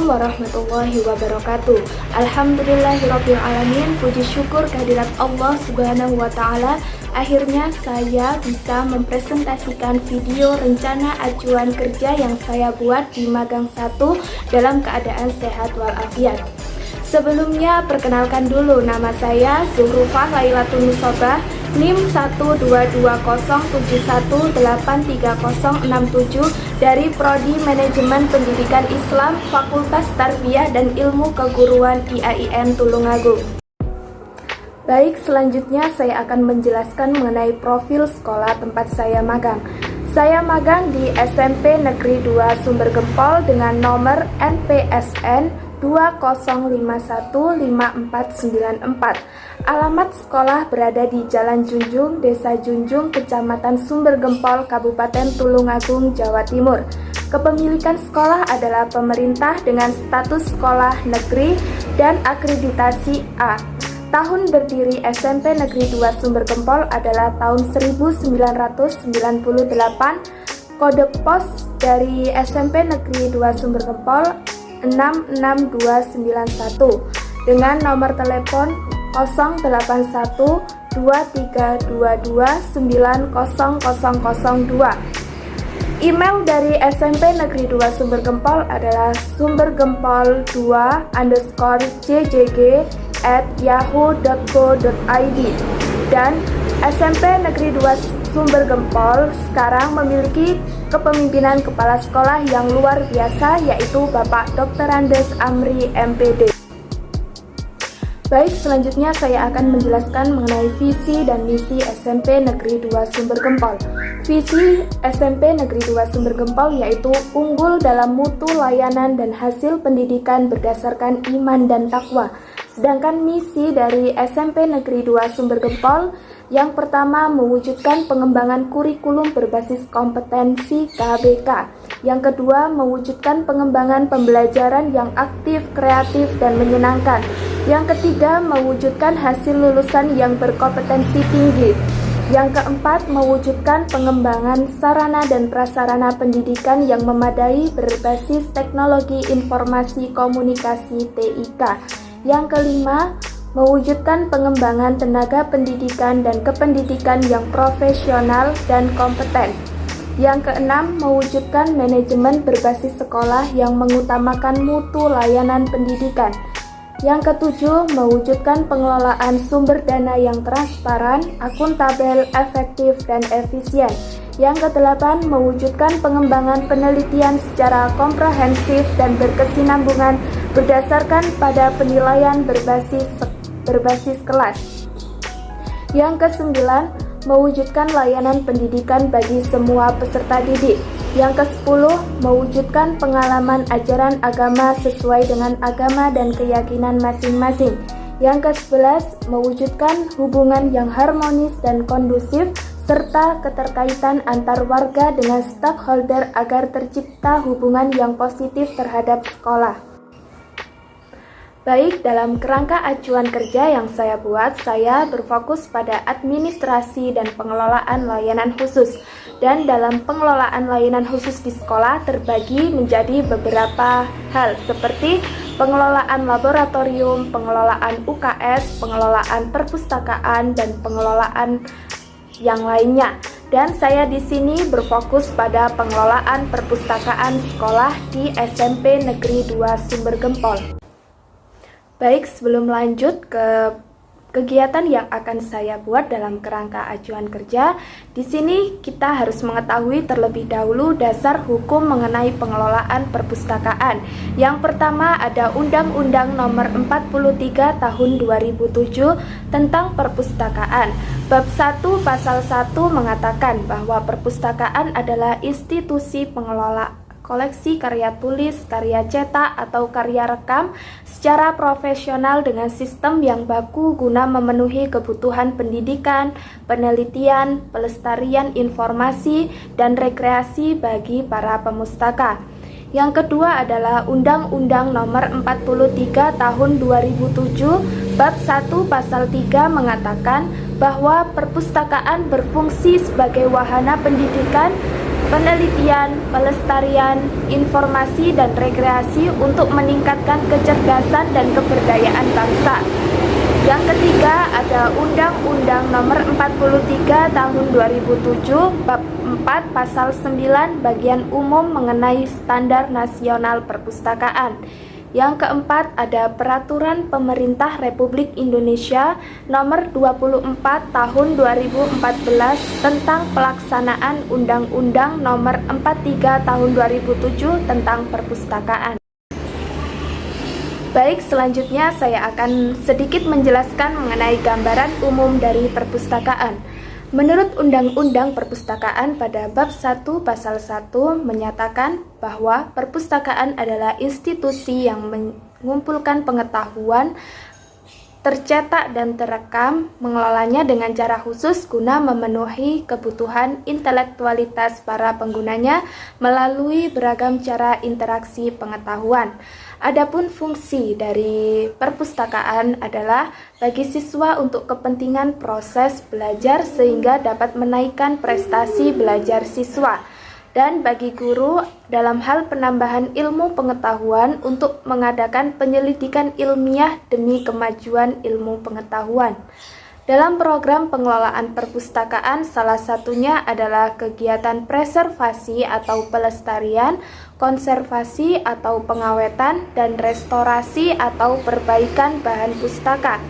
warahmatullahi wabarakatuh. Alhamdulillahirabbil alamin. Puji syukur kehadirat Allah Subhanahu wa taala. Akhirnya saya bisa mempresentasikan video rencana ajuan kerja yang saya buat di magang 1 dalam keadaan sehat walafiat. Sebelumnya perkenalkan dulu, nama saya Zuhrufah Lailatul Nusobah, NIM 12207183067 dari Prodi Manajemen Pendidikan Islam Fakultas Tarbiyah dan Ilmu Keguruan IAIN Tulungagung. Baik, selanjutnya saya akan menjelaskan mengenai profil sekolah tempat saya magang. Saya magang di SMP Negeri 2 Sumbergempol dengan nomor NPSN 20515494. Alamat sekolah berada di Jalan Junjung, Desa Junjung, Kecamatan Sumbergempol, Kabupaten Tulungagung, Jawa Timur. Kepemilikan sekolah adalah pemerintah dengan status sekolah negeri dan akreditasi A. Tahun berdiri SMP Negeri 2 Sumbergempol adalah tahun 1998. Kode pos dari SMP Negeri 2 Sumbergempol 66291 dengan nomor telepon 081 2322 90002. Email dari SMP Negeri 2 Sumbergempol adalah sumbergempol2_jjg@yahoo.co.id dan SMP Negeri 2 Sumbergempol sekarang memiliki kepemimpinan kepala sekolah yang luar biasa, yaitu Bapak Dr. Andes Amri MPD. Baik, selanjutnya saya akan menjelaskan mengenai visi dan misi SMP Negeri 2 Sumbergempol. Visi SMP Negeri 2 Sumbergempol yaitu unggul dalam mutu layanan dan hasil pendidikan berdasarkan iman dan takwa. Sedangkan misi dari SMP Negeri 2 Sumbergempol yang pertama, mewujudkan pengembangan kurikulum berbasis kompetensi KBK. Yang kedua, mewujudkan pengembangan pembelajaran yang aktif, kreatif, dan menyenangkan. Yang ketiga, mewujudkan hasil lulusan yang berkompetensi tinggi. Yang keempat, mewujudkan pengembangan sarana dan prasarana pendidikan yang memadai berbasis teknologi informasi komunikasi TIK. Yang kelima, mewujudkan pengembangan tenaga pendidikan dan kependidikan yang profesional dan kompeten. Yang keenam, mewujudkan manajemen berbasis sekolah yang mengutamakan mutu layanan pendidikan. Yang ketujuh, mewujudkan pengelolaan sumber dana yang transparan, akuntabel, efektif, dan efisien. Yang kedelapan, mewujudkan pengembangan penelitian secara komprehensif dan berkesinambungan berdasarkan pada penilaian berbasis kelas. Yang kesembilan, mewujudkan layanan pendidikan bagi semua peserta didik. Yang ke-10, mewujudkan pengalaman ajaran agama sesuai dengan agama dan keyakinan masing-masing. Yang ke-11, mewujudkan hubungan yang harmonis dan kondusif serta keterkaitan antar warga dengan stakeholder agar tercipta hubungan yang positif terhadap sekolah. Baik, dalam kerangka acuan kerja yang saya buat, saya berfokus pada administrasi dan pengelolaan layanan khusus. Dan dalam pengelolaan layanan khusus di sekolah terbagi menjadi beberapa hal seperti pengelolaan laboratorium, pengelolaan UKS, pengelolaan perpustakaan, dan pengelolaan yang lainnya. Dan saya di sini berfokus pada pengelolaan perpustakaan sekolah di SMP Negeri 2 Sumbergempol. Baik, sebelum lanjut ke kegiatan yang akan saya buat dalam kerangka ajuan kerja, di sini kita harus mengetahui terlebih dahulu dasar hukum mengenai pengelolaan perpustakaan. Yang pertama ada Undang-Undang Nomor 43 Tahun 2007 tentang perpustakaan. Bab 1 Pasal 1 mengatakan bahwa perpustakaan adalah institusi pengelola koleksi karya tulis, karya cetak, atau karya rekam secara profesional dengan sistem yang baku guna memenuhi kebutuhan pendidikan, penelitian, pelestarian informasi, dan rekreasi bagi para pemustaka. Yang kedua adalah Undang-Undang Nomor 43 Tahun 2007 Bab 1 Pasal 3 mengatakan bahwa perpustakaan berfungsi sebagai wahana pendidikan penelitian, pelestarian, informasi, dan rekreasi untuk meningkatkan kecerdasan dan keberdayaan bangsa. Yang ketiga ada Undang-Undang Nomor 43 Tahun 2007 Bab 4 Pasal 9 Bagian Umum mengenai Standar Nasional Perpustakaan. Yang keempat ada Peraturan Pemerintah Republik Indonesia Nomor 24 Tahun 2014 tentang pelaksanaan Undang-Undang Nomor 43 Tahun 2007 tentang perpustakaan. Baik, selanjutnya saya akan sedikit menjelaskan mengenai gambaran umum dari perpustakaan. Menurut Undang-Undang Perpustakaan pada bab 1 pasal 1 menyatakan bahwa perpustakaan adalah institusi yang mengumpulkan pengetahuan tercetak dan terekam, mengelolanya dengan cara khusus guna memenuhi kebutuhan intelektualitas para penggunanya melalui beragam cara interaksi pengetahuan. Adapun fungsi dari perpustakaan adalah bagi siswa untuk kepentingan proses belajar sehingga dapat menaikkan prestasi belajar siswa, dan bagi guru dalam hal penambahan ilmu pengetahuan untuk mengadakan penyelidikan ilmiah demi kemajuan ilmu pengetahuan. Dalam program pengelolaan perpustakaan, salah satunya adalah kegiatan preservasi atau pelestarian, konservasi atau pengawetan, dan restorasi atau perbaikan bahan pustaka.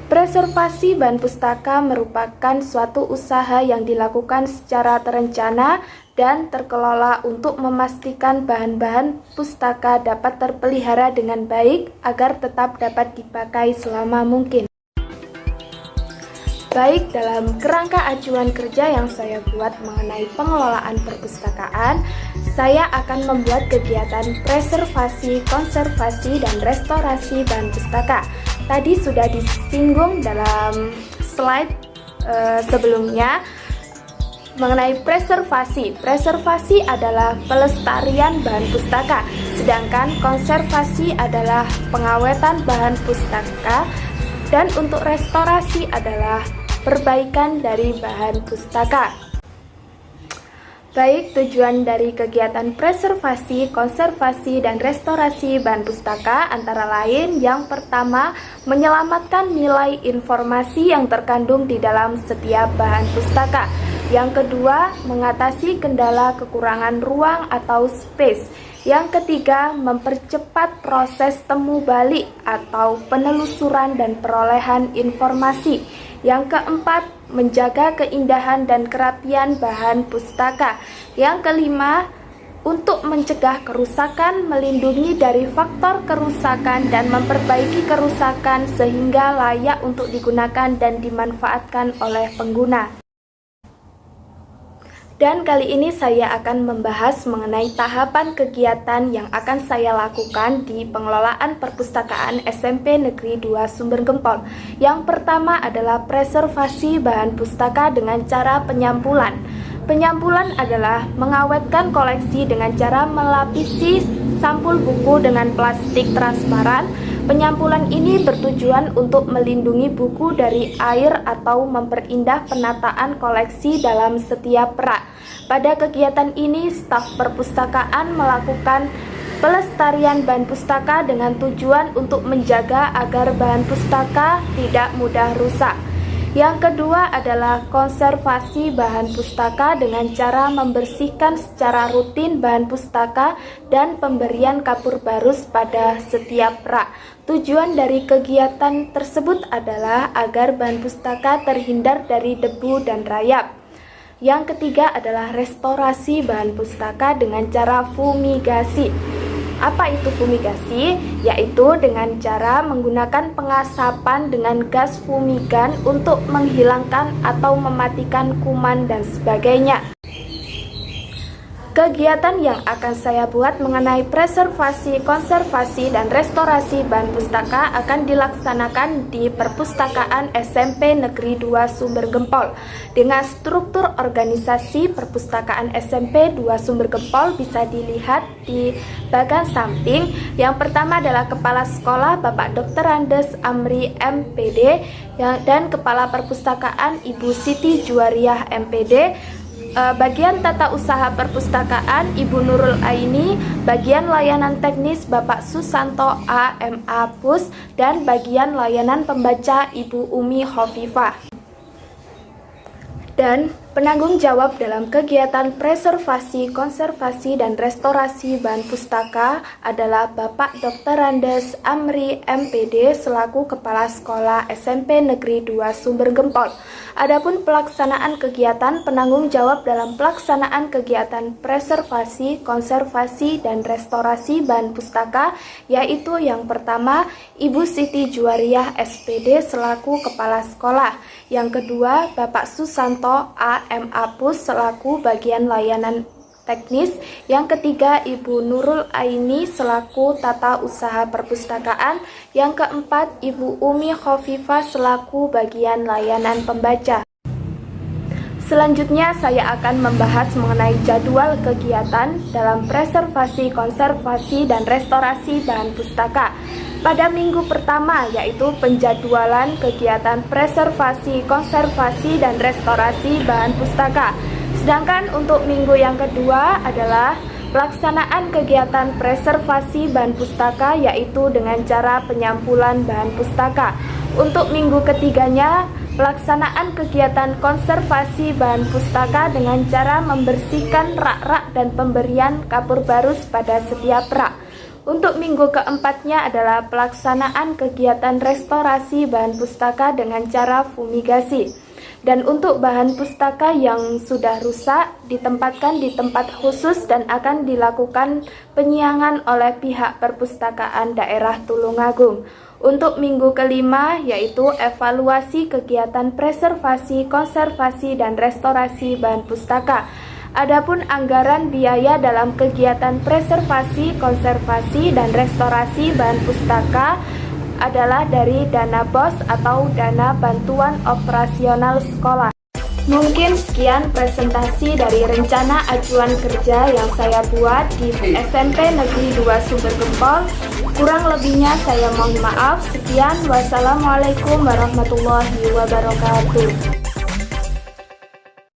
Preservasi bahan pustaka merupakan suatu usaha yang dilakukan secara terencana dan terkelola untuk memastikan bahan-bahan pustaka dapat terpelihara dengan baik agar tetap dapat dipakai selama mungkin. Baik, dalam kerangka acuan kerja yang saya buat mengenai pengelolaan perpustakaan, saya akan membuat kegiatan preservasi, konservasi, dan restorasi bahan pustaka. Tadi sudah disinggung dalam slide sebelumnya mengenai preservasi. Preservasi adalah pelestarian bahan pustaka, sedangkan konservasi adalah pengawetan bahan pustaka, dan untuk restorasi adalah perbaikan dari bahan pustaka. Baik, tujuan dari kegiatan preservasi, konservasi, dan restorasi bahan pustaka antara lain yang pertama, menyelamatkan nilai informasi yang terkandung di dalam setiap bahan pustaka. Yang kedua, mengatasi kendala kekurangan ruang atau space. Yang ketiga, mempercepat proses temu balik atau penelusuran dan perolehan informasi. Yang keempat, menjaga keindahan dan kerapian bahan pustaka. Yang kelima, untuk mencegah kerusakan, melindungi dari faktor kerusakan, dan memperbaiki kerusakan sehingga layak untuk digunakan dan dimanfaatkan oleh pengguna. Dan kali ini saya akan membahas mengenai tahapan kegiatan yang akan saya lakukan di pengelolaan perpustakaan SMP Negeri 2 Sumber Gempol. Yang pertama adalah preservasi bahan pustaka dengan cara penyampulan. Penyampulan adalah mengawetkan koleksi dengan cara melapisi sampul buku dengan plastik transparan. Penyampulan ini bertujuan untuk melindungi buku dari air atau memperindah penataan koleksi dalam setiap rak. Pada kegiatan ini, staf perpustakaan melakukan pelestarian bahan pustaka dengan tujuan untuk menjaga agar bahan pustaka tidak mudah rusak. Yang kedua adalah konservasi bahan pustaka dengan cara membersihkan secara rutin bahan pustaka dan pemberian kapur barus pada setiap rak. Tujuan dari kegiatan tersebut adalah agar bahan pustaka terhindar dari debu dan rayap. Yang ketiga adalah restorasi bahan pustaka dengan cara fumigasi. Apa itu fumigasi? Yaitu dengan cara menggunakan pengasapan dengan gas fumigan untuk menghilangkan atau mematikan kuman dan sebagainya. Kegiatan yang akan saya buat mengenai preservasi, konservasi, dan restorasi bahan pustaka akan dilaksanakan di Perpustakaan SMP Negeri 2 Sumber Gempol. Dengan struktur organisasi Perpustakaan SMP 2 Sumber Gempol bisa dilihat di bagian samping. Yang pertama adalah Kepala Sekolah Bapak Dr. Andes Amri MPD dan Kepala Perpustakaan Ibu Siti Juwariah MPD. Bagian tata usaha perpustakaan Ibu Nurul Aini, bagian layanan teknis Bapak Susanto A.M.A. Pus, dan bagian layanan pembaca Ibu Umi Hovifah. Dan penanggung jawab dalam kegiatan preservasi, konservasi, dan restorasi bahan pustaka adalah Bapak Dr. Randes Amri MPD selaku Kepala Sekolah SMP Negeri 2 Sumber Gempol. Adapun pelaksanaan kegiatan, penanggung jawab dalam pelaksanaan kegiatan preservasi, konservasi, dan restorasi bahan pustaka yaitu yang pertama Ibu Siti Juwariah SPD selaku Kepala Sekolah, yang kedua Bapak Susanto A.M.A. Pus selaku bagian layanan teknis, yang ketiga Ibu Nurul Aini selaku tata usaha perpustakaan, yang keempat Ibu Umi Hovifah selaku bagian layanan pembaca. Selanjutnya saya akan membahas mengenai jadwal kegiatan dalam preservasi, konservasi, dan restorasi bahan pustaka. Pada minggu pertama yaitu penjadwalan kegiatan preservasi, konservasi, dan restorasi bahan pustaka. Sedangkan untuk minggu yang kedua adalah pelaksanaan kegiatan preservasi bahan pustaka yaitu dengan cara penyampulan bahan pustaka. Untuk minggu ketiganya pelaksanaan kegiatan konservasi bahan pustaka dengan cara membersihkan rak-rak dan pemberian kapur barus pada setiap rak. Untuk minggu keempatnya adalah pelaksanaan kegiatan restorasi bahan pustaka dengan cara fumigasi. Dan untuk bahan pustaka yang sudah rusak ditempatkan di tempat khusus dan akan dilakukan penyiangan oleh pihak perpustakaan daerah Tulungagung. Untuk minggu kelima yaitu evaluasi kegiatan preservasi, konservasi, dan restorasi bahan pustaka. Adapun anggaran biaya dalam kegiatan preservasi, konservasi, dan restorasi bahan pustaka adalah dari dana BOS atau dana bantuan operasional sekolah. Mungkin sekian presentasi dari rencana ajuan kerja yang saya buat di SMP Negeri 2 Sumber Gempol. Kurang lebihnya saya mohon maaf. Sekian, wassalamualaikum warahmatullahi wabarakatuh.